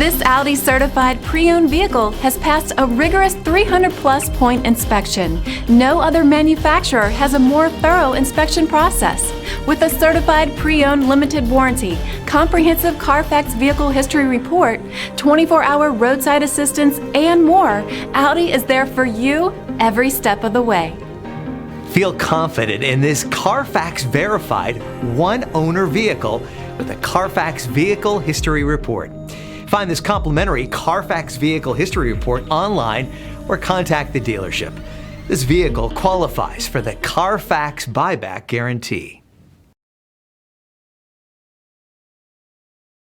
This Audi certified pre-owned vehicle has passed a rigorous 300+ point inspection. No other manufacturer has a more thorough inspection process. With a certified pre-owned limited warranty, comprehensive CARFAX vehicle history report, 24-hour roadside assistance, and more, Audi is there for you every step of the way. Feel confident in this CARFAX verified one-owner vehicle with a CARFAX vehicle history report. Find this complimentary CARFAX vehicle history report online or contact the dealership. This vehicle qualifies for the CARFAX buyback guarantee.